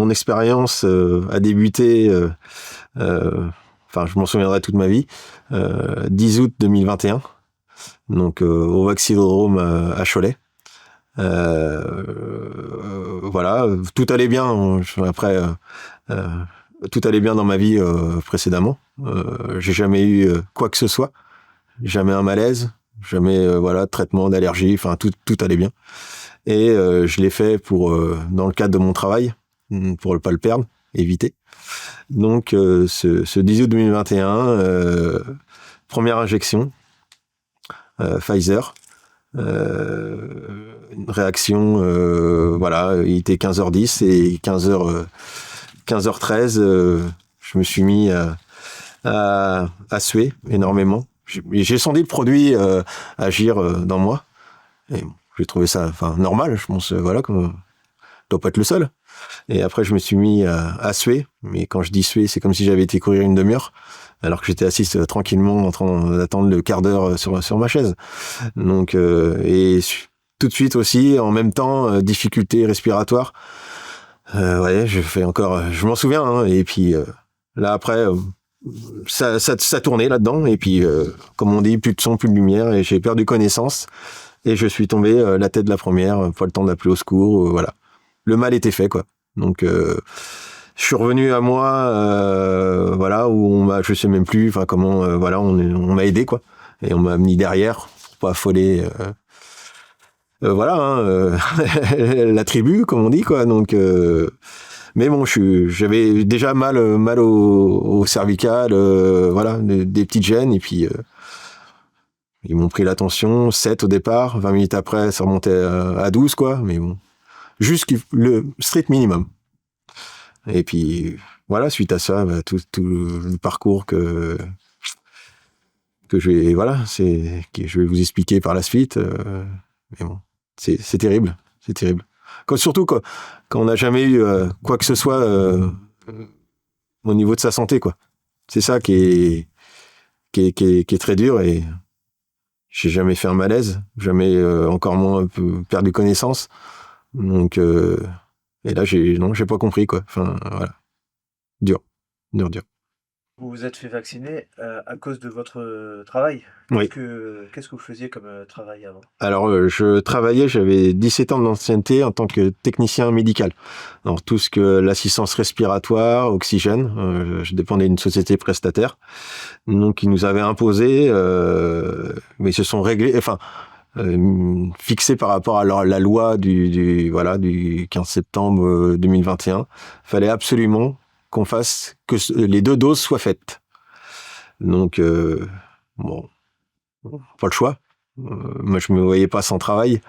mon expérience a débuté, je m'en souviendrai toute ma vie, 10 août 2021, donc au Vaccinodrome à Cholet. Voilà, tout allait bien. Après, tout allait bien dans ma vie précédemment. J'ai jamais eu quoi que ce soit, jamais un malaise, jamais de traitement d'allergie. Enfin, tout allait bien. Et je l'ai fait dans le cadre de mon travail, pour ne pas le perdre, éviter. Donc, ce 10 août 2021, première injection, Pfizer. Une réaction, il était 15h10 et 15h13, je me suis mis à suer énormément. J'ai senti le produit agir dans moi. Et bon, j'ai trouvé ça normal, je pense, comme je dois pas être le seul. Et après, je me suis mis à suer. Mais quand je dis suer, c'est comme si j'avais été courir une demi-heure, alors que j'étais assis tranquillement en train d'attendre le quart d'heure sur ma chaise. Donc, et tout de suite aussi, en même temps, difficulté respiratoire. Je m'en souviens. Hein, et puis là après, ça tournait là-dedans. Et puis, comme on dit, plus de son, plus de lumière. Et j'ai perdu connaissance. Et je suis tombé la tête de la première, pas le temps d'appeler au secours. Voilà, le mal était fait, quoi. Donc, je suis revenu à moi, où je sais même plus, comment, on m'a aidé, quoi. Et on m'a mis derrière pour pas affoler. La tribu, comme on dit, quoi. Donc, mais bon, j'avais déjà mal au cervical, des petites gènes, et puis ils m'ont pris la tension, 7 au départ, 20 minutes après, ça remontait à 12, quoi. Mais bon, juste le strict minimum. Et puis voilà, suite à ça, tout le parcours que je vais vous expliquer par la suite. Mais bon, c'est terrible, c'est terrible. Surtout quand on n'a jamais eu quoi que ce soit au niveau de sa santé, quoi. C'est ça qui est très dur, et j'ai jamais fait un malaise, jamais encore moins perdu connaissance. Donc et là j'ai pas compris, quoi. Voilà, dur. Vous vous êtes fait vacciner à cause de votre travail. Oui. Qu'est-ce que vous faisiez comme travail avant? Alors, j'avais 17 ans d'ancienneté en tant que technicien médical. Alors, tout ce que l'assistance respiratoire, oxygène, je dépendais d'une société prestataire. Donc, ils nous avaient imposé, mais ils se sont réglés, fixés par rapport à la loi du 15 septembre 2021. Fallait absolument qu'on fasse que les 2 doses soient faites. Donc, pas le choix. Moi, je me voyais pas sans travail,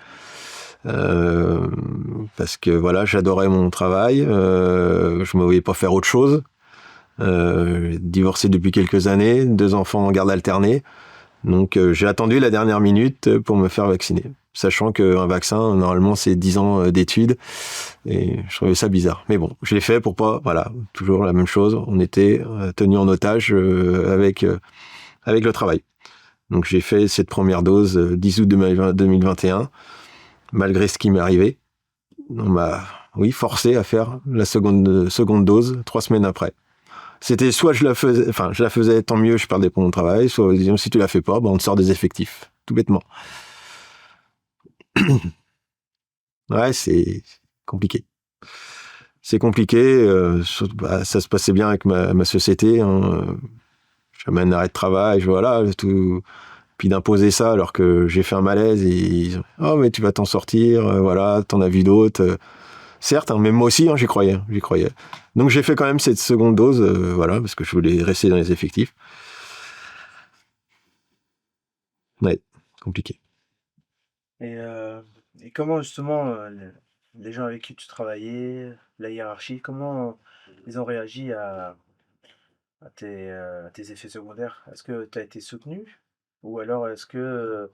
parce que j'adorais mon travail. Je me voyais pas faire autre chose. Divorcé depuis quelques années, 2 enfants en garde alternée. Donc, j'ai attendu la dernière minute pour me faire vacciner, sachant qu'un vaccin, normalement, c'est 10 ans d'études. Et je trouvais ça bizarre. Mais bon, je l'ai fait pour pas, toujours la même chose. On était tenu en otage avec le travail. Donc, j'ai fait cette première dose 10 août 2021, malgré ce qui m'est arrivé. On m'a, forcé à faire la seconde dose 3 semaines après. C'était soit je la faisais, tant mieux, je perdais pour mon travail, soit disons, si tu la fais pas, on te sort des effectifs, tout bêtement. Ouais, c'est compliqué. C'est compliqué, ça se passait bien avec ma société, hein. J'avais un arrêt de travail, tout. Puis d'imposer ça alors que j'ai fait un malaise, et ils ont, oh mais tu vas t'en sortir, t'en as vu d'autres. Certes, hein, mais moi aussi, hein, j'y croyais. Donc j'ai fait quand même cette seconde dose, parce que je voulais rester dans les effectifs. Ouais, compliqué. Et comment justement les gens avec qui tu travaillais, la hiérarchie, comment ils ont réagi à tes effets secondaires? Est-ce que tu as été soutenu? Ou alors est-ce que,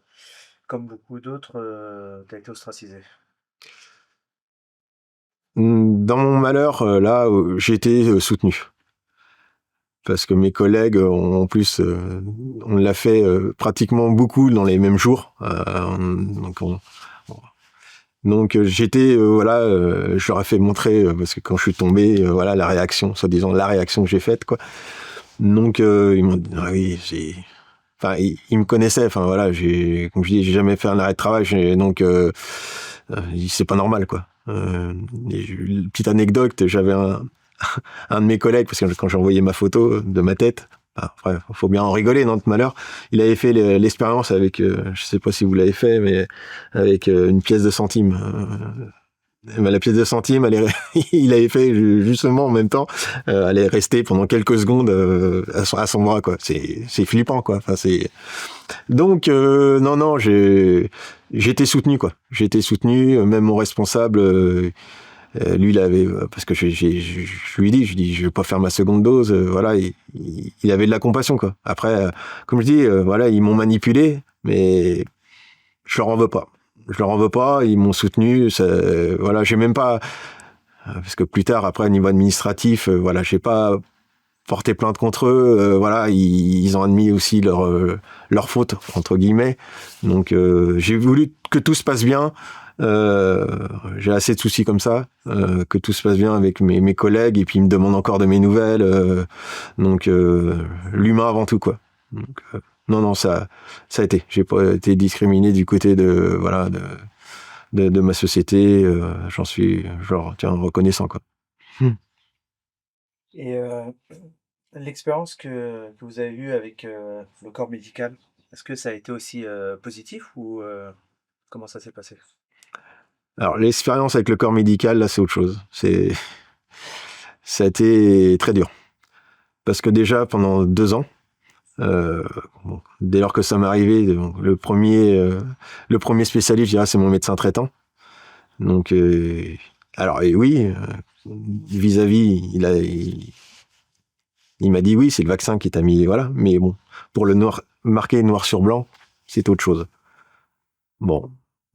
comme beaucoup d'autres, tu as été ostracisé? Dans mon malheur, j'ai été soutenu. Parce que mes collègues, en plus, on l'a fait pratiquement beaucoup dans les mêmes jours. Donc je leur ai fait montrer parce que quand je suis tombé, voilà la réaction, soi-disant la réaction que j'ai faite, quoi. Donc ils m'ont dit ah oui, enfin ils me connaissaient, enfin voilà, comme je dis, j'ai jamais fait un arrêt de travail, donc c'est pas normal, quoi. Petite anecdote, j'avais un de mes collègues, parce que quand j'ai envoyé ma photo de ma tête, après, faut bien en rigoler, non, de malheur. Il avait fait l'expérience avec, je sais pas si vous l'avez fait, mais avec une pièce de centime. La pièce de centime, il avait fait justement en même temps, elle est restée pendant quelques secondes à son bras, quoi. C'est flippant, quoi. Enfin, donc non, j'ai été soutenu, quoi. J'ai été soutenu, même mon responsable. Lui, il avait, parce que je lui ai dit, je vais pas faire ma seconde dose, voilà, il avait de la compassion, quoi. Après, comme je dis, voilà, ils m'ont manipulé, mais je leur en veux pas. Je leur en veux pas, ils m'ont soutenu, voilà, j'ai même pas, parce que plus tard, après, au niveau administratif, voilà, j'ai pas porté plainte contre eux, voilà, ils ont admis aussi leur faute, entre guillemets. Donc, j'ai voulu que tout se passe bien. J'ai assez de soucis comme ça, que tout se passe bien avec mes collègues, et puis ils me demandent encore de mes nouvelles, donc l'humain avant tout, quoi. Donc, non, ça a été, j'ai pas été discriminé du côté de ma société, j'en suis reconnaissant, quoi. Et l'expérience que vous avez eue avec le corps médical, est-ce que ça a été aussi positif ou comment ça s'est passé? Alors l'expérience avec le corps médical, là, c'est autre chose. Ça a été très dur. Parce que déjà, pendant 2 ans, dès lors que ça m'est arrivé, le premier spécialiste, je dirais, c'est mon médecin traitant. Donc, alors, et oui, vis-à-vis, il m'a dit oui, c'est le vaccin qui t'a mis, voilà. Mais bon, pour le marqué noir sur blanc, c'est autre chose. Bon.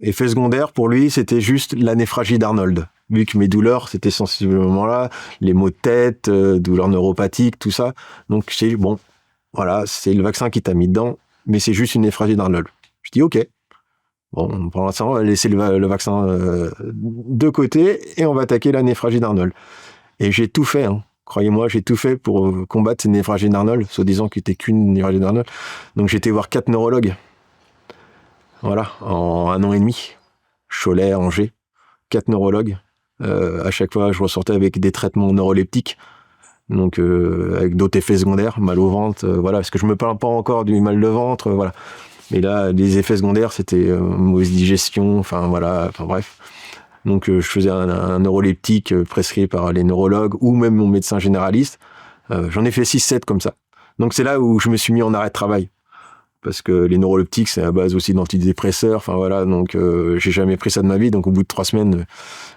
Effet secondaire, pour lui, c'était juste la néphragie d'Arnold. Vu que mes douleurs, c'était sensiblement là, les maux de tête, douleurs neuropathiques, tout ça. Donc, c'est bon, voilà, c'est le vaccin qui t'a mis dedans, mais c'est juste une néphragie d'Arnold. Je dis ok. Bon, pour l'instant, on va laisser le vaccin de côté et on va attaquer la néphragie d'Arnold. Et j'ai tout fait, hein. Croyez-moi, j'ai tout fait pour combattre cette néphragie d'Arnold, soi-disant qu'il n'était qu'une néphragie d'Arnold. Donc j'ai été voir 4 neurologues. Voilà, en 1 an et demi. Cholet, Angers, 4 neurologues. À chaque fois, je ressortais avec des traitements neuroleptiques, donc avec d'autres effets secondaires, mal au ventre, voilà, parce que je me plains pas encore du mal de ventre, voilà. Mais là, les effets secondaires, c'était mauvaise digestion, enfin voilà, enfin bref. Donc je faisais un neuroleptique prescrit par les neurologues ou même mon médecin généraliste. J'en ai fait 6-7 comme ça. Donc c'est là où je me suis mis en arrêt de travail. Parce que les neuroleptiques, c'est à base aussi d'antidépresseurs, enfin voilà, donc j'ai jamais pris ça de ma vie. Donc au bout de 3 semaines,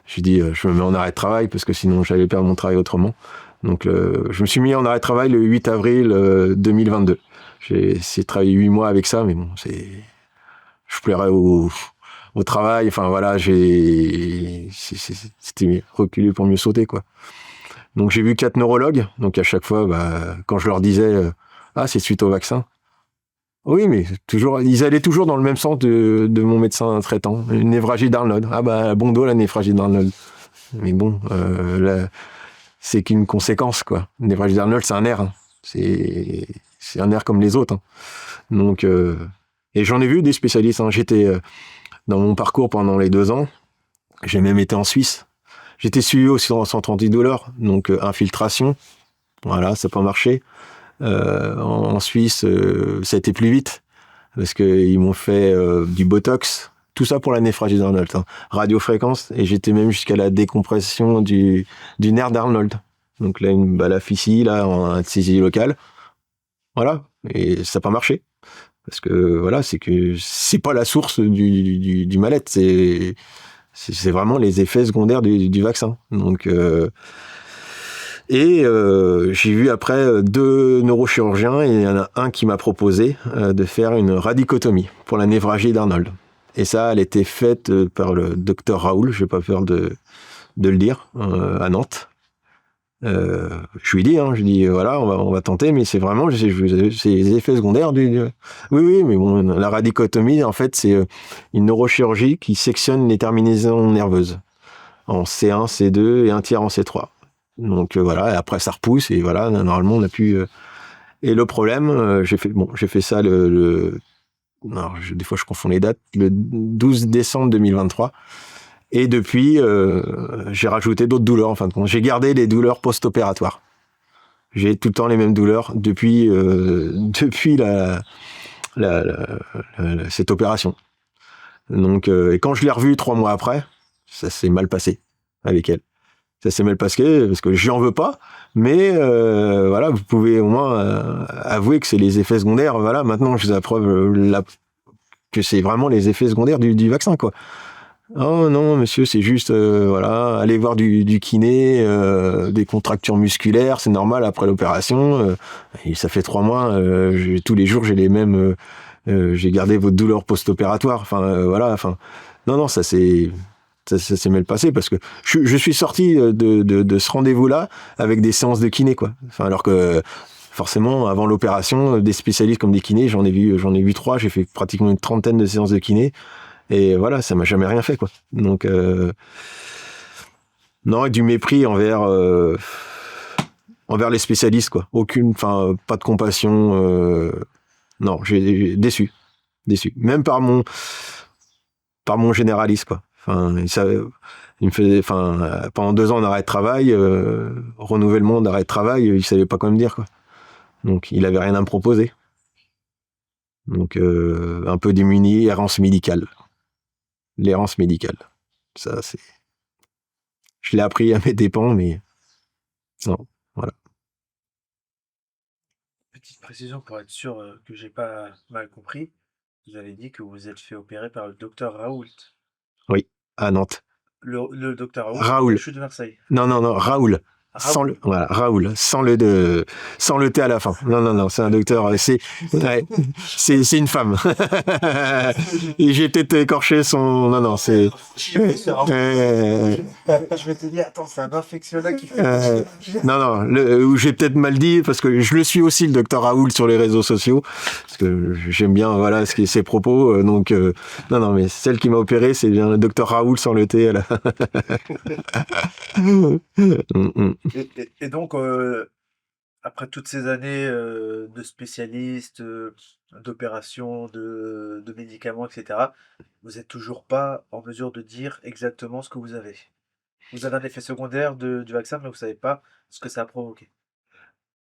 j'ai dit je me mets en arrêt de travail parce que sinon j'allais perdre mon travail autrement. Donc je me suis mis en arrêt de travail le 8 avril 2022. J'ai essayé de travailler 8 mois avec ça, mais bon, je pleurais au travail, enfin voilà, c'était reculer pour mieux sauter, quoi. Donc j'ai vu 4 neurologues, donc à chaque fois, quand je leur disais ah, c'est suite au vaccin. Oui, mais toujours, ils allaient toujours dans le même sens de mon médecin traitant, une néphragie d'Arnold. Ah bon dos, la néphragie d'Arnold. Mais bon, là, c'est qu'une conséquence, quoi. Une néphragie d'Arnold, c'est un nerf, hein. C'est un nerf comme les autres, hein. Donc, et j'en ai vu des spécialistes, hein. J'étais dans mon parcours pendant les 2 ans, j'ai même été en Suisse. J'étais suivi aussi en centre antidouleur, donc infiltration. Voilà, ça n'a pas marché. En Suisse, ça a été plus vite parce qu'ils m'ont fait du Botox, tout ça pour la néphragie d'Arnold, hein. Radiofréquence, et j'étais même jusqu'à la décompression du nerf d'Arnold. Donc là, une balafre ici, là, en anesthésie locale. Voilà, et ça n'a pas marché. Parce que voilà, c'est que c'est pas la source du mal-être, c'est vraiment les effets secondaires du vaccin. Donc j'ai vu après 2 neurochirurgiens et il y en a un qui m'a proposé de faire une radicotomie pour la néphragie d'Arnold. Et ça, elle était faite par le docteur Raoul, j'ai pas peur de le dire, à Nantes. Je lui ai dit, je lui dis voilà, on va tenter, mais c'est vraiment c'est les effets secondaires Oui, oui, mais bon, la radicotomie, en fait, c'est une neurochirurgie qui sectionne les terminaisons nerveuses en C1, C2 et un tiers en C3. Donc voilà, et après ça repousse et voilà, normalement on a pu. Et le problème, j'ai fait ça des fois je confonds les dates, le 12 décembre 2023. Et depuis, j'ai rajouté d'autres douleurs en fin de compte. J'ai gardé les douleurs post-opératoires. J'ai tout le temps les mêmes douleurs depuis cette opération. Donc, et quand je l'ai revue 3 mois après, ça s'est mal passé avec elle. Ça s'est mal passé parce que je n'en veux pas, mais voilà, vous pouvez au moins avouer que c'est les effets secondaires. Voilà, maintenant je vous approuve que c'est vraiment les effets secondaires du vaccin, quoi. Oh non, monsieur, c'est juste, voilà, aller voir du kiné, des contractures musculaires, c'est normal après l'opération. Et ça fait 3 mois, tous les jours j'ai les mêmes, j'ai gardé votre douleur post-opératoire. Enfin, voilà, enfin, non, ça s'est mal passé parce que je suis sorti de ce rendez-vous-là avec des séances de kiné, quoi. Enfin, alors que forcément, avant l'opération, des spécialistes comme des kinés, j'en ai vu 3, j'ai fait pratiquement une trentaine de séances de kiné. Et voilà, ça m'a jamais rien fait, quoi. Donc, non, et du mépris envers les spécialistes, quoi. Pas de compassion. Non, j'ai déçu. Même par mon généraliste, quoi. Il me faisait, pendant 2 ans d'arrêt de travail, renouvellement d'arrêt de travail, il savait pas quoi me dire, quoi. Donc, il avait rien à me proposer. Donc, un peu démuni, errance médicale. L'errance médicale. Ça, c'est... Je l'ai appris à mes dépens, mais non, voilà. Petite précision pour être sûr que j'ai pas mal compris. Vous avez dit que vous vous êtes fait opérer par le docteur Raoult. Oui, à Nantes. Le docteur Raoult, Raoul. CHU de Marseille. Non, Raoul. Raoul, sans le T à la fin. Non, c'est un docteur, c'est une femme. Et j'ai peut-être écorché son, non, c'est. Je m'étais dit, attends, c'est un infectiologue qui fait. Non, j'ai peut-être mal dit parce que je le suis aussi, le docteur Raoul, sur les réseaux sociaux, parce que j'aime bien, voilà, ses propos. Donc, non, mais celle qui m'a opéré, c'est bien le docteur Raoul sans le T à la. Et donc, après toutes ces années de spécialistes, d'opérations, de médicaments, etc., vous n'êtes toujours pas en mesure de dire exactement ce que vous avez. Vous avez un effet secondaire du vaccin, mais vous ne savez pas ce que ça a provoqué.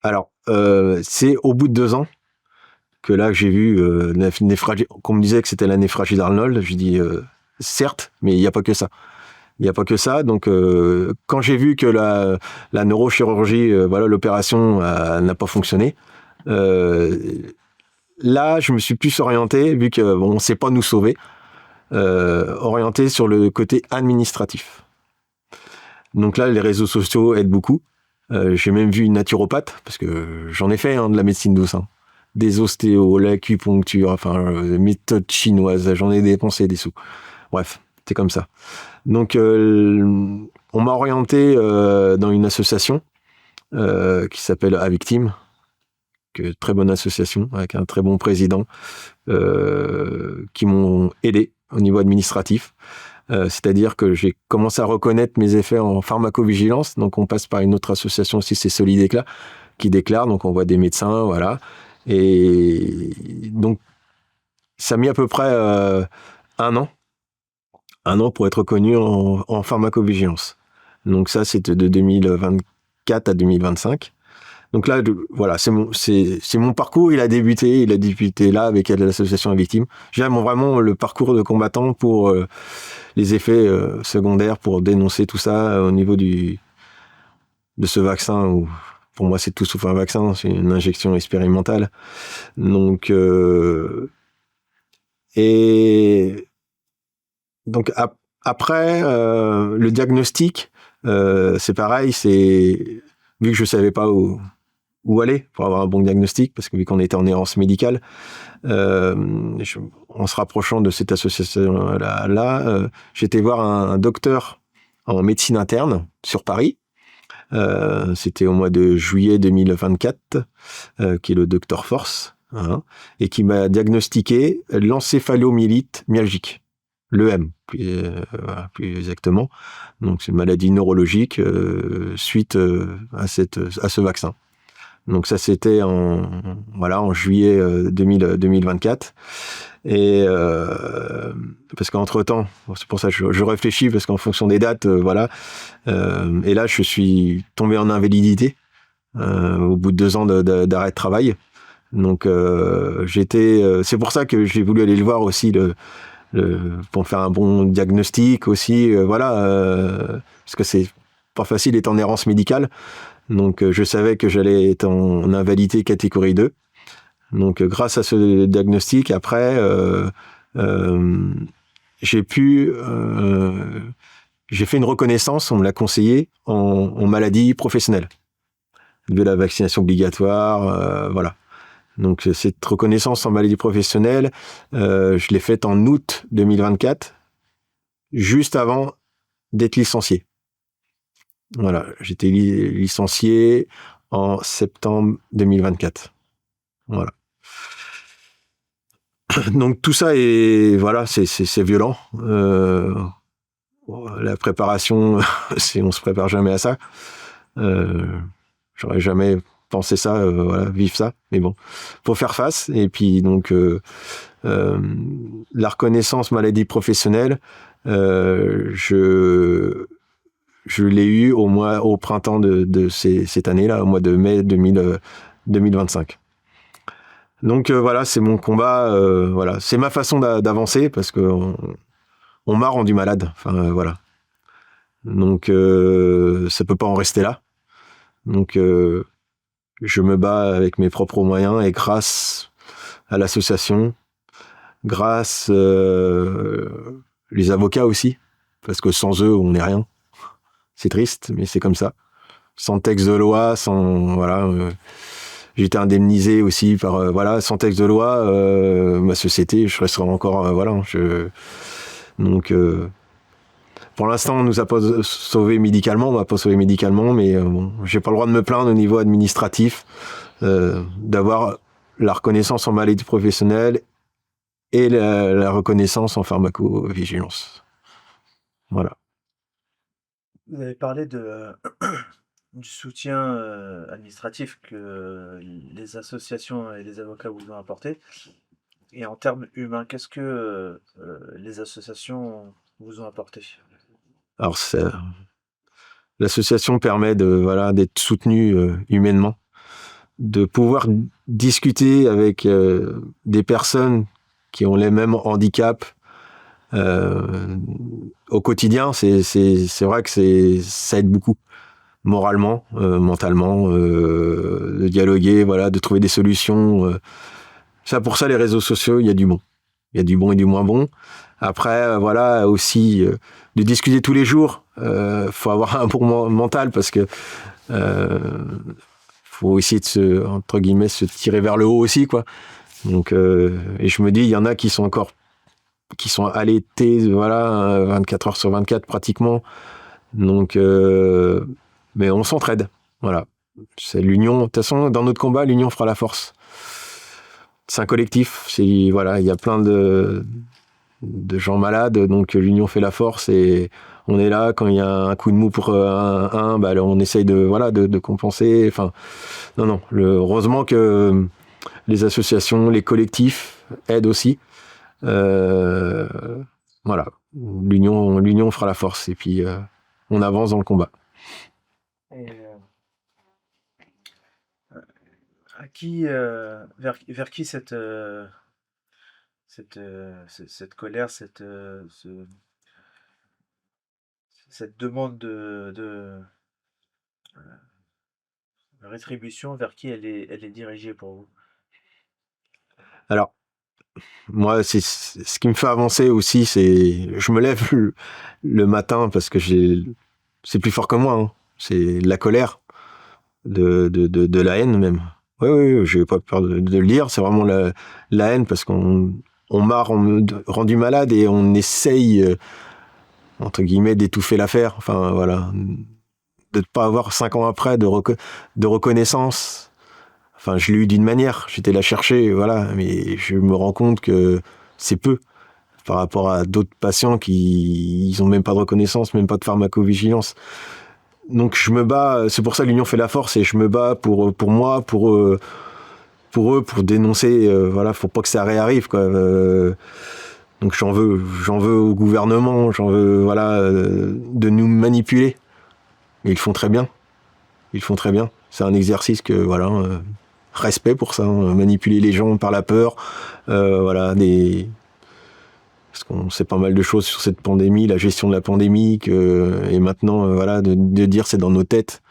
Alors, c'est au bout de 2 ans que là j'ai vu qu'on me disait que c'était la néphragie d'Arnold. Je dis certes, mais il n'y a pas que ça. Il n'y a pas que ça. Donc, quand j'ai vu que la neurochirurgie, l'opération n'a pas fonctionné, là, je me suis plus orienté, vu que on ne sait pas nous sauver, orienté sur le côté administratif. Donc là, les réseaux sociaux aident beaucoup. J'ai même vu une naturopathe, parce que j'en ai fait de la médecine douce. Des ostéos, l'acupuncture, méthode chinoise, j'en ai dépensé des sous. Bref, c'est comme ça. Donc, on m'a orienté dans une association qui s'appelle Avictime, très bonne association, avec un très bon président, qui m'ont aidé au niveau administratif. C'est-à-dire que j'ai commencé à reconnaître mes effets en pharmacovigilance. Donc, on passe par une autre association aussi, c'est Solidéclat, qui déclare. Donc, on voit des médecins, voilà. Et donc, ça a mis à peu près 1 an. 1 an pour être reconnu en pharmacovigilance. Donc ça, c'était de 2024 à 2025. Donc là, voilà, c'est mon parcours. Il a débuté là avec l'association Avictime. J'ai vraiment le parcours de combattant pour les effets secondaires, pour dénoncer tout ça au niveau de ce vaccin. Où, pour moi, c'est tout sauf un vaccin, c'est une injection expérimentale. Donc, après, le diagnostic, c'est pareil, vu que je savais pas où aller pour avoir un bon diagnostic, parce que vu qu'on était en errance médicale, en se rapprochant de cette association-là, j'étais voir un docteur en médecine interne sur Paris, C'était au mois de juillet 2024, qui est le Dr Force, hein, et qui m'a diagnostiqué l'encéphalomyélite myalgique, l'EM, voilà, plus exactement. Donc, c'est une maladie neurologique suite à ce vaccin. Donc ça, c'était en juillet 2024. Et parce qu'entre-temps, c'est pour ça que je réfléchis, parce qu'en fonction des dates, voilà. Et là, je suis tombé en invalidité au bout de 2 ans d'arrêt de travail. Donc c'est pour ça que j'ai voulu aller le voir aussi, pour faire un bon diagnostic aussi, voilà, parce que c'est pas facile d'être en errance médicale. Donc je savais que j'allais être en invalidité catégorie 2. Donc grâce à ce diagnostic, après, j'ai fait une reconnaissance, on me l'a conseillé, en maladie professionnelle, de la vaccination obligatoire, voilà. Donc cette reconnaissance en maladie professionnelle, je l'ai faite en août 2024, juste avant d'être licencié. Voilà, j'étais licencié en septembre 2024. Voilà. Donc tout ça est, voilà, c'est violent. La préparation, on se prépare jamais à ça. J'aurais jamais pensé ça, voilà, vivre ça. Mais bon, faut faire face. Et puis donc la reconnaissance maladie professionnelle, je l'ai eu au printemps de cette année-là, au mois de mai 2025. Donc voilà, c'est mon combat, voilà, c'est ma façon d'avancer, parce que on m'a rendu malade, enfin voilà. Donc ça peut pas en rester là. Donc je me bats avec mes propres moyens, et grâce à l'association, grâce les avocats aussi, parce que sans eux on n'est rien. C'est triste, mais c'est comme ça. Sans texte de loi, sans voilà. J'étais indemnisé aussi par voilà, sans texte de loi, ma société, je resterai encore voilà. Donc pour l'instant, on nous a pas sauvé médicalement, on m'a pas sauvé médicalement, mais bon, j'ai pas le droit de me plaindre au niveau administratif d'avoir la reconnaissance en maladie professionnelle et la reconnaissance en pharmacovigilance. Voilà. Vous avez parlé du soutien administratif que les associations et les avocats vous ont apporté. Et en termes humains, qu'est-ce que les associations vous ont apporté? Alors l'association permet voilà, d'être soutenu humainement, de pouvoir discuter avec des personnes qui ont les mêmes handicaps au quotidien. C'est vrai que ça aide beaucoup, moralement, mentalement, de dialoguer, voilà, de trouver des solutions. Pour ça, les réseaux sociaux, il y a du bon. Il y a du bon et du moins bon. Après, voilà, aussi, de discuter tous les jours. Faut avoir un bon mental, parce que faut essayer de entre guillemets, se tirer vers le haut aussi, quoi. Donc, et je me dis, il y en a qui sont allaités, voilà, 24 heures sur 24 pratiquement. Donc, mais on s'entraide, voilà. C'est l'union. De toute façon, dans notre combat, l'union fera la force. C'est un collectif. Voilà, il y a plein de gens malades, donc l'union fait la force, et on est là quand il y a un coup de mou pour bah, on essaye de compenser. Enfin, non, heureusement que les associations, les collectifs aident aussi. Voilà, l'union fera la force, et puis on avance dans le combat. Et vers qui cette colère, cette demande de rétribution, vers qui elle est dirigée pour vous? Alors, moi, c'est ce qui me fait avancer aussi, je me lève le matin parce que c'est plus fort que moi, hein. C'est la colère, de la haine même. Oui, j'ai pas peur de le dire. C'est vraiment la haine, parce qu'on m'a rendu malade, et on essaye entre guillemets d'étouffer l'affaire. Enfin voilà, de ne pas avoir 5 ans après de reconnaissance. Enfin, je l'ai eu d'une manière, j'étais la chercher, voilà, mais je me rends compte que c'est peu par rapport à d'autres patients qui ils ont même pas de reconnaissance, même pas de pharmacovigilance. Donc je me bats, c'est pour ça que l'union fait la force, et je me bats pour moi, pour eux, pour dénoncer, voilà, faut pas que ça réarrive, quoi. Donc j'en veux au gouvernement, j'en veux, voilà, de nous manipuler. Et ils font très bien. C'est un exercice que, voilà, respect pour ça, hein, manipuler les gens par la peur, voilà, parce qu'on sait pas mal de choses sur cette pandémie, la gestion de la pandémie, et maintenant, voilà, de dire c'est dans nos têtes.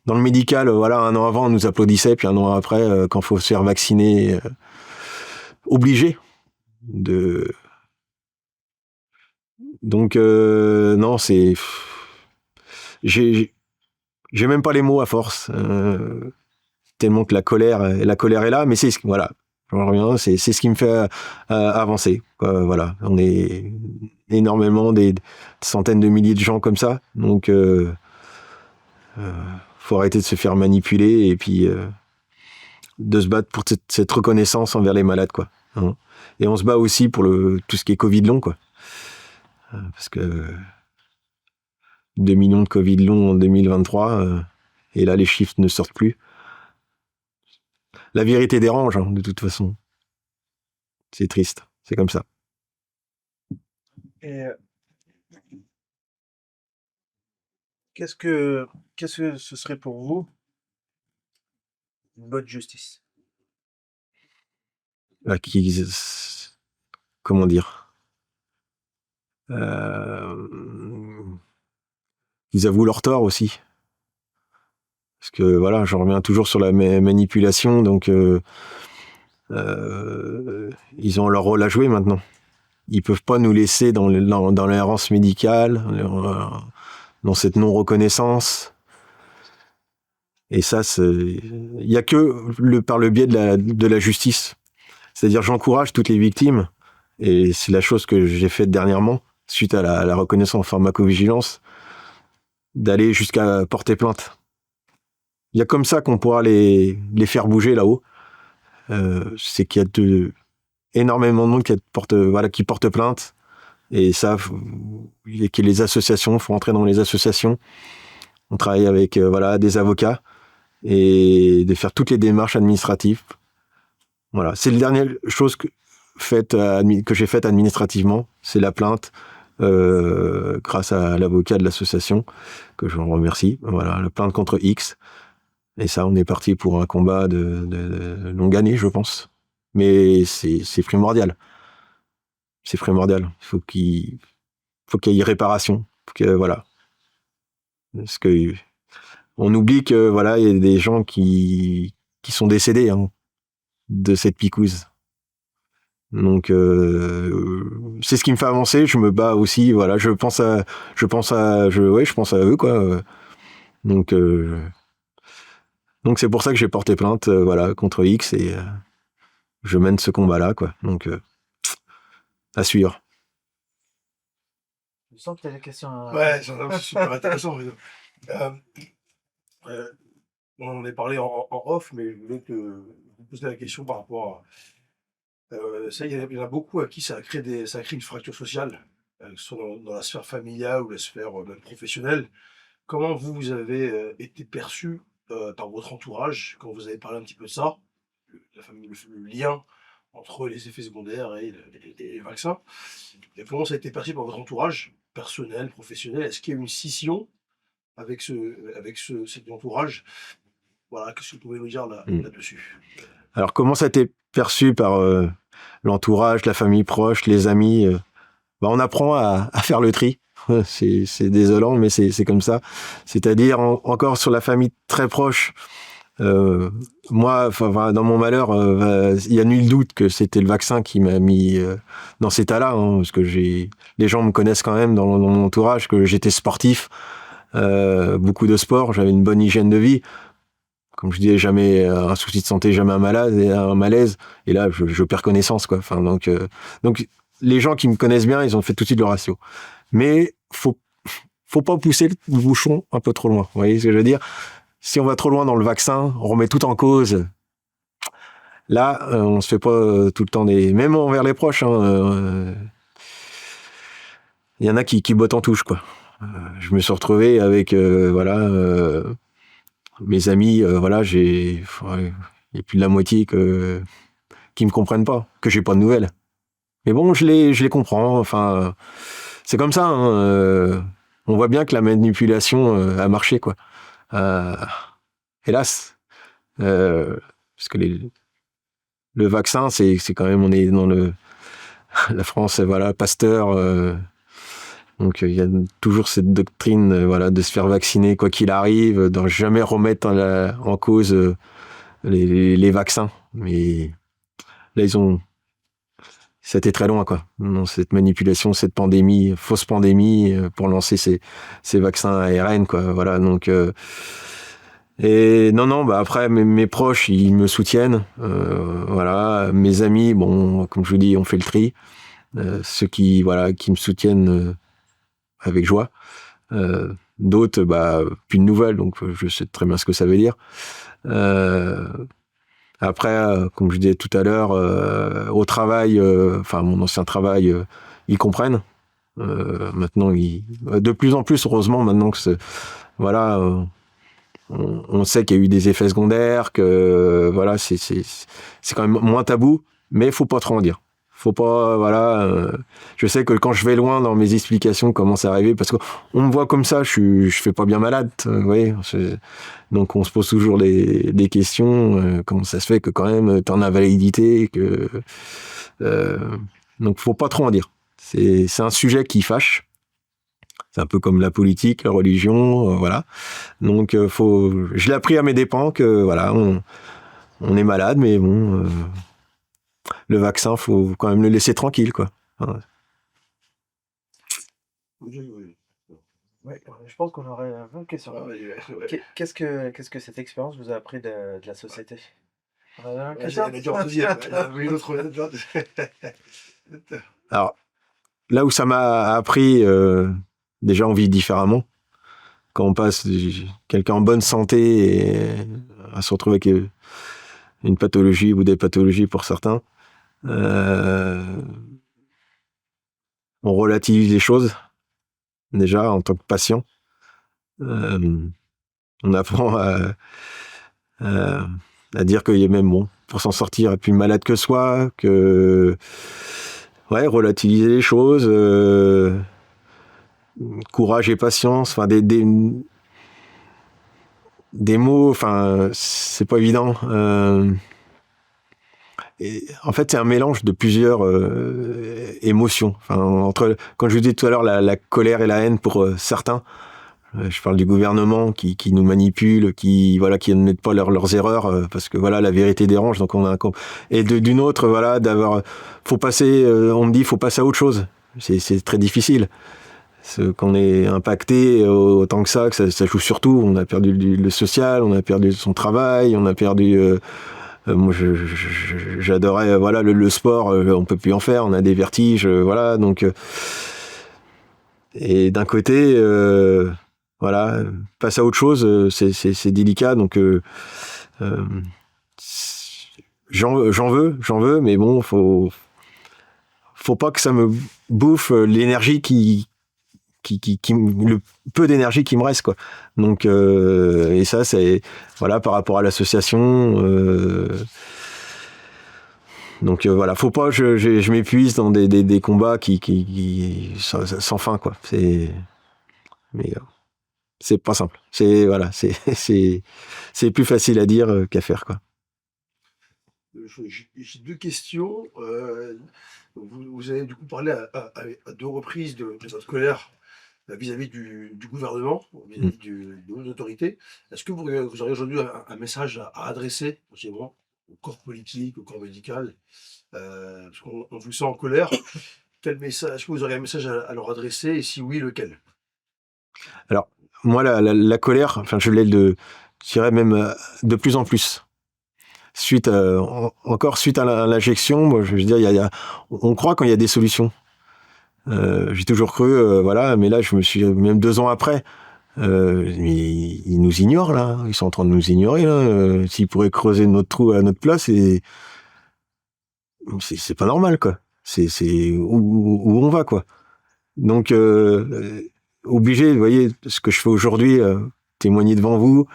Dans le médical, voilà, 1 an avant, on nous applaudissait, puis 1 an après, quand faut se faire vacciner, obligé de. Donc, non, j'ai même pas les mots à force, tellement que la colère est là, mais voilà, j'en reviens, c'est ce qui me fait avancer, quoi, voilà. On est énormément, des centaines de milliers de gens comme ça, donc faut arrêter de se faire manipuler, et puis de se battre pour cette reconnaissance envers les malades, quoi, hein. Et on se bat aussi pour tout ce qui est Covid long, quoi, parce que 2 millions de Covid long en 2023, et là les chiffres ne sortent plus. La vérité dérange, hein, de toute façon. C'est triste, c'est comme ça. Et qu'est-ce que ce serait pour vous une bonne justice? Comment dire, euh, ils avouent leur tort aussi. Parce que voilà, j'en reviens toujours sur la manipulation, donc ils ont leur rôle à jouer maintenant. Ils peuvent pas nous laisser dans l'errance médicale, dans cette non-reconnaissance. Et ça, il y a que par le biais de la justice. C'est-à-dire, j'encourage toutes les victimes, et c'est la chose que j'ai faite dernièrement, suite à la reconnaissance en pharmacovigilance, d'aller jusqu'à porter plainte. Il y a comme ça qu'on pourra les faire bouger là-haut. C'est qu'il y a énormément de monde qui porte plainte, et ça, et que les associations, faut entrer dans les associations. On travaille avec des avocats, et de faire toutes les démarches administratives. Voilà, c'est la dernière chose que j'ai faite administrativement, c'est la plainte, grâce à l'avocat de l'association, que je remercie. Voilà, la plainte contre X. Et ça, on est parti pour un combat de longue année, je pense. Mais c'est primordial. C'est primordial. Il faut qu'il y ait réparation. Voilà. Parce que on oublie que voilà, il y a des gens qui sont décédés, hein, de cette picouse. Donc c'est ce qui me fait avancer. Je me bats aussi. Voilà, je pense à eux, quoi. Donc c'est pour ça que j'ai porté plainte, contre X, et je mène ce combat-là, quoi. Donc à suivre. Je sens que tu as des questions. Ouais, c'est super intéressant. On en a parlé en off, mais je voulais vous poser la question par rapport à. Ça, il y en a beaucoup à qui ça a créé une fracture sociale, que ce soit dans la sphère familiale ou la sphère même professionnelle. Comment vous avez été perçu dans votre entourage quand vous avez parlé un petit peu de ça, le lien entre les effets secondaires et les vaccins? Et comment ça a été perçu par votre entourage personnel, professionnel? Est-ce qu'il y a eu une scission avec cet entourage? Voilà, qu'est-ce que vous pouvez nous dire là-dessus? Alors, comment ça a été perçu par l'entourage, la famille proche, les amis? On apprend à faire le tri. C'est désolant, mais c'est comme ça. C'est-à-dire, encore sur la famille très proche, moi, dans mon malheur, il y a nul doute que c'était le vaccin qui m'a mis dans cet état-là, hein, parce que les gens me connaissent quand même dans mon entourage, que j'étais sportif, beaucoup de sport, j'avais une bonne hygiène de vie. Comme je disais, jamais un souci de santé, jamais un malaise. Et là, je perds connaissance, quoi. Enfin, donc, les gens qui me connaissent bien, ils ont fait tout de suite le ratio. Mais faut faut pas pousser le bouchon un peu trop loin. Vous voyez ce que je veux dire? Si on va trop loin dans le vaccin, on remet tout en cause. Là, on se fait pas tout le temps même envers les proches, hein, y en a qui bottent en touche, quoi. Je me suis retrouvé avec, mes amis, il y a plus de la moitié qui me comprennent pas, que j'ai pas de nouvelles. Mais bon, je les comprends. Enfin, c'est comme ça, hein, on voit bien que la manipulation a marché, quoi. Hélas, parce que le vaccin, c'est quand même, on est dans la France, Pasteur. Donc il y a toujours cette doctrine, de se faire vacciner quoi qu'il arrive, de jamais remettre en cause les vaccins. Mais là, c'était très loin, quoi. Non, cette manipulation, cette pandémie, fausse pandémie, pour lancer ces vaccins ARN, quoi. Voilà, donc. Et non, après, mes proches, ils me soutiennent. Mes amis, bon, comme je vous dis, on fait le tri. Ceux qui me soutiennent avec joie. D'autres, plus de nouvelles, donc je sais très bien ce que ça veut dire. Après, comme je disais tout à l'heure, au travail, mon ancien travail, ils comprennent. Maintenant, de plus en plus, heureusement, maintenant que on sait qu'il y a eu des effets secondaires, que c'est quand même moins tabou, mais il faut pas trop en dire. Faut pas, je sais que quand je vais loin dans mes explications, commence à arriver, parce qu'on me voit comme ça, je fais pas bien malade, vous voyez. Donc on se pose toujours des questions, comment ça se fait que quand même t'en as validité, donc faut pas trop en dire. C'est un sujet qui fâche. C'est un peu comme la politique, la religion, voilà. Donc je l'ai appris à mes dépens que on est malade, mais bon. Le vaccin, faut quand même le laisser tranquille, quoi. Oui. Ouais, je pense qu'on aurait une bonne question. Qu'est-ce que cette expérience vous a appris de la société? On avait une question. Elle est dure deuxième. Elle a une autre. Alors, là où ça m'a appris, déjà on vit différemment. Quand on passe quelqu'un en bonne santé et à se retrouver avec une pathologie ou des pathologies pour certains, on relativise les choses, déjà, en tant que patient. On apprend à dire qu'il y a même, pour s'en sortir, il y a plus malade que soi, relativiser les choses, courage et patience, enfin, des mots, enfin, c'est pas évident. Et en fait, c'est un mélange de plusieurs émotions. Enfin, quand je vous dis tout à l'heure, la colère et la haine pour certains. Je parle du gouvernement qui nous manipule, qui n'admettent pas leurs erreurs parce que la vérité dérange. Donc et d'une autre, faut passer. On me dit, faut passer à autre chose. C'est très difficile. Qu'on est impacté autant que ça joue sur tout. On a perdu le social, on a perdu son travail, on a perdu. Moi, j'adorais le sport. On peut plus en faire. On a des vertiges. Donc. Et d'un côté. Passer à autre chose, c'est délicat, donc j'en veux, mais bon, faut pas que ça me bouffe l'énergie le peu d'énergie qui me reste, quoi. Donc et ça, c'est par rapport à l'association. Donc faut pas, je m'épuise dans des combats qui sans fin, quoi. C'est pas simple. C'est plus facile à dire qu'à faire, quoi. J'ai deux questions. Vous avez du coup parlé à deux reprises de votre colère vis-à-vis du gouvernement, vis-à-vis de nos autorités. Est-ce que vous auriez aujourd'hui un message à adresser au corps politique, au corps médical, parce qu'on vous sent en colère. Quel message, est-ce que vous auriez un message à leur adresser, et si oui, lequel? Alors, moi, la colère, enfin, je dirais même de plus en plus. Suite à l'injection, moi, je veux dire, on croit quand il y a des solutions. J'ai toujours cru, voilà, mais là, je me suis, même 2 ans après, ils nous ignorent, là. Ils sont en train de nous ignorer, là. S'ils pourraient creuser notre trou à notre place, c'est pas normal, quoi. C'est où on va, quoi. Donc, obligé, vous voyez, ce que je fais aujourd'hui, témoigner devant vous,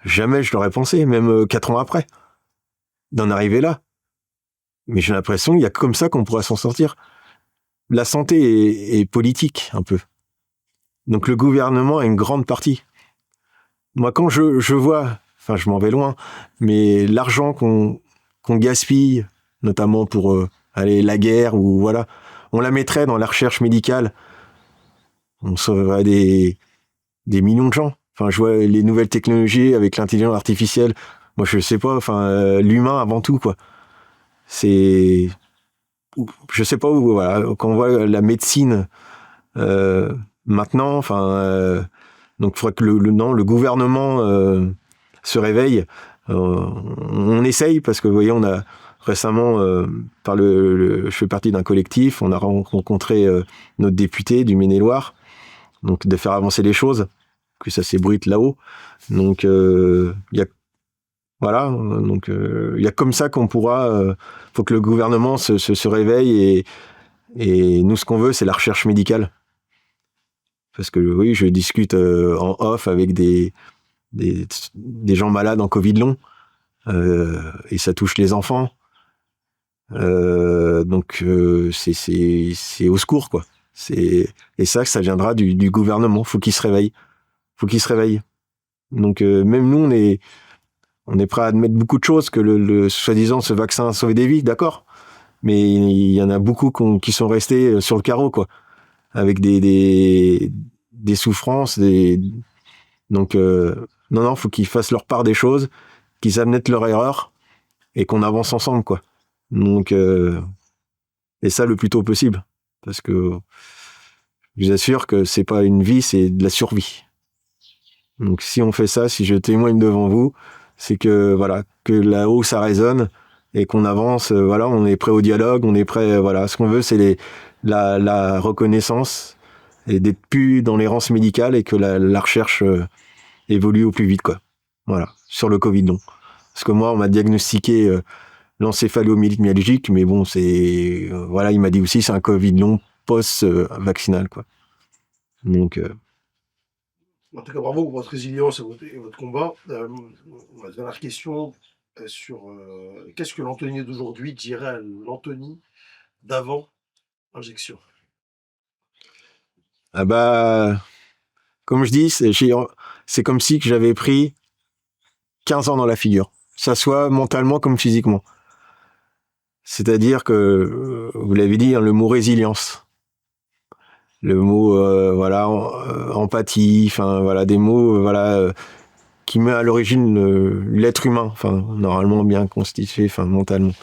jamais je l'aurais pensé, même 4 ans après, d'en arriver là. Mais j'ai l'impression qu'il y a comme ça qu'on pourra s'en sortir. La santé est politique, un peu. Donc le gouvernement a une grande partie. Moi, quand je vois, enfin, je m'en vais loin, mais l'argent qu'on gaspille, notamment pour aller la guerre ou voilà, on la mettrait dans la recherche médicale, on sauverait des millions de gens. Enfin, je vois les nouvelles technologies avec l'intelligence artificielle. Moi, je sais pas. Enfin, l'humain avant tout, quoi. C'est, je sais pas où. Voilà, quand on voit la médecine maintenant, enfin, donc il faudrait que le gouvernement se réveille. On essaye parce que vous voyez, on a récemment, je fais partie d'un collectif, on a rencontré notre député du Maine-et-Loire, donc de faire avancer les choses, que ça s'ébruite là-haut. Donc il y a voilà, donc il y a comme ça qu'on pourra. Faut que le gouvernement se réveille et nous ce qu'on veut c'est la recherche médicale. Parce que oui, je discute en off avec des gens malades en Covid long et ça touche les enfants. Donc c'est au secours quoi. Et ça viendra du gouvernement. Faut qu'il se réveille. Donc même nous on est prêt à admettre beaucoup de choses que le soi-disant ce vaccin a sauvé des vies, d'accord. Mais il y en a beaucoup qui sont restés sur le carreau quoi, avec des souffrances, donc non, faut qu'ils fassent leur part des choses, qu'ils admettent leur erreur et qu'on avance ensemble quoi. Donc et ça le plus tôt possible, parce que je vous assure que c'est pas une vie, c'est de la survie. Donc si on fait ça, si je témoigne devant vous, c'est que voilà, que là-haut ça résonne et qu'on avance, voilà, on est prêt au dialogue, on est prêt, voilà, ce qu'on veut c'est la reconnaissance et d'être plus dans l'errance médicale et que la recherche évolue au plus vite quoi. Voilà, sur le Covid long. Parce que moi on m'a diagnostiqué l'encéphalomyalgique, mais bon c'est voilà, il m'a dit aussi c'est un Covid long post-vaccinal quoi. Donc En tout cas, bravo pour votre résilience et votre combat. Ma dernière question sur qu'est-ce que l'Anthony d'aujourd'hui dirait à l'Anthony d'avant injection? ah bah comme je dis, c'est comme si que j'avais pris 15 ans dans la figure. Ça soit mentalement comme physiquement. C'est-à-dire que, vous l'avez dit, hein, le mot résilience. Le mot, voilà, empathie, enfin, voilà, des mots, voilà, qui met à l'origine l'être humain, enfin, normalement bien constitué, enfin, mentalement.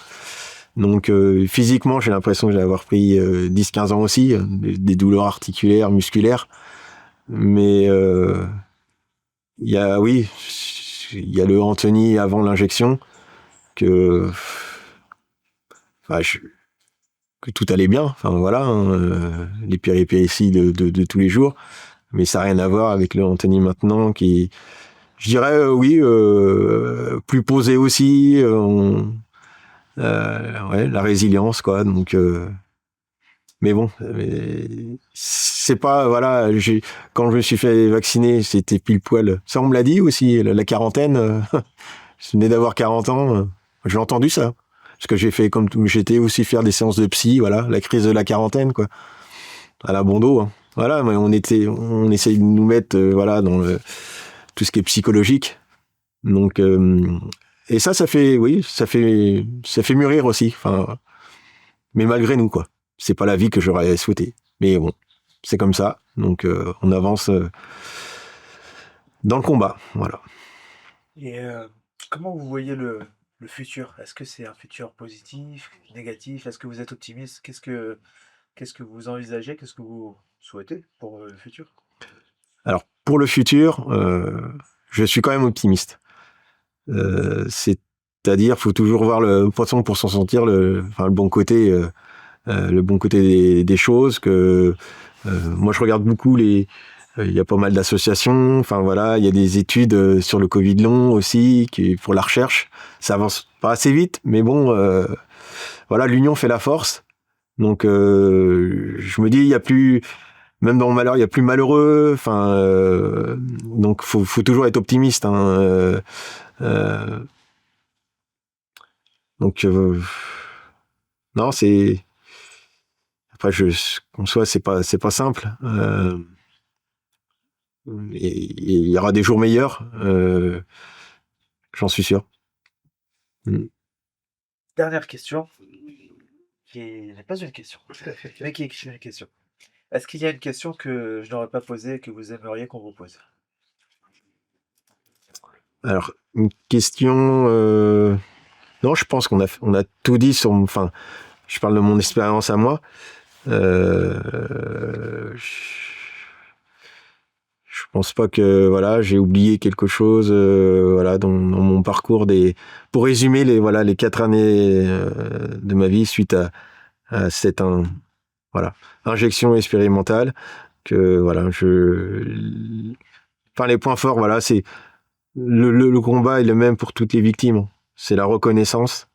Donc, physiquement, j'ai l'impression que j'ai avoir pris 10-15 ans aussi, des douleurs articulaires, musculaires. Mais, il y a le Anthony avant l'injection que, enfin, que tout allait bien. Enfin voilà, hein, les péripéties de tous les jours, mais ça n'a rien à voir avec le Anthony maintenant qui, je dirais, oui, plus posé aussi. Ouais, la résilience quoi. Donc, mais bon, c'est pas voilà. Quand je me suis fait vacciner, c'était pile poil. Ça on me l'a dit aussi, la quarantaine. Je venais d'avoir 40 ans. J'ai entendu ça. Parce que j'ai fait comme j'étais aussi faire des séances de psy, voilà, la crise de la quarantaine, quoi. À la bon dos, hein. Voilà, mais on essaye de nous mettre, voilà, dans tout ce qui est psychologique. Donc, et ça fait, oui, ça fait mûrir aussi. Enfin, mais malgré nous, quoi. C'est pas la vie que j'aurais souhaité. Mais bon, c'est comme ça. Donc, on avance dans le combat, voilà. Et comment vous voyez le futur? Est-ce que c'est un futur positif, négatif? Est-ce que vous êtes optimiste? Qu'est-ce que vous envisagez? Qu'est-ce que vous souhaitez pour le futur? Alors, pour le futur, je suis quand même optimiste. C'est-à-dire, faut toujours voir le poisson pour s'en sortir, le bon côté le bon côté des choses. Que moi, je regarde beaucoup il y a pas mal d'associations. Enfin voilà, il y a des études sur le Covid long aussi, pour la recherche. Ça avance pas assez vite, mais bon, voilà, l'union fait la force. Donc, je me dis, il y a plus, même dans le malheur, il y a plus malheureux. Enfin, donc faut toujours être optimiste. Hein, donc, non, c'est après, en soi, c'est pas simple. Et il y aura des jours meilleurs, j'en suis sûr. Dernière question, qui n'est pas une question, mais qui est une question. Est-ce qu'il y a une question que je n'aurais pas posée et que vous aimeriez qu'on vous pose? Alors, une question. Non, je pense qu'on a tout dit sur. Enfin, je parle de mon expérience à moi. Je pense pas que voilà, j'ai oublié quelque chose. Voilà, dans mon parcours Pour résumer les 4 années de ma vie suite à cette voilà, injection expérimentale. Que voilà, Enfin, les points forts, voilà, c'est le combat est le même pour toutes les victimes. C'est la reconnaissance,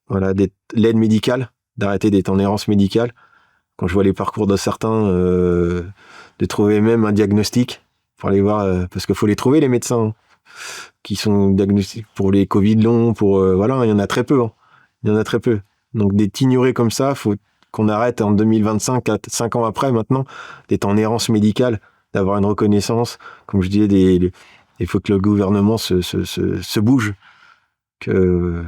voilà, l'aide médicale, d'arrêter d'être en errance médicale. Quand je vois les parcours de certains, de trouver même un diagnostic pour aller voir, parce qu'il faut les trouver les médecins qui sont diagnostiqués pour les Covid longs, voilà, il y en a très peu. Il y en a très peu. Donc d'être ignoré comme ça, faut qu'on arrête en 2025, 5 ans après maintenant, d'être en errance médicale, d'avoir une reconnaissance. Comme je disais, il faut que le gouvernement se bouge, que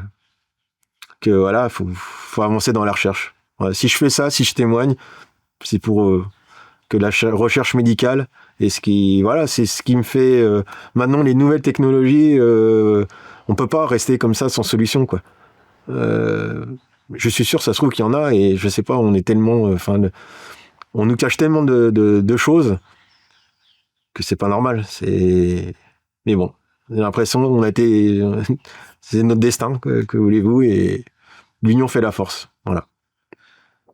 voilà, faut avancer dans la recherche. Voilà, si je fais ça, si je témoigne, c'est pour que la recherche médicale et c'est ce qui me fait maintenant les nouvelles technologies. On peut pas rester comme ça sans solution, quoi. Je suis sûr, ça se trouve qu'il y en a et je sais pas. On est tellement, on nous cache tellement de choses que c'est pas normal. Mais bon, j'ai l'impression on a été, c'est notre destin, que voulez-vous, et l'union fait la force. Voilà.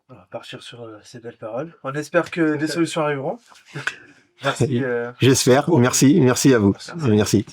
On va partir sur ces belles paroles. On espère que des solutions arriveront. Merci. J'espère. Merci à vous. Merci.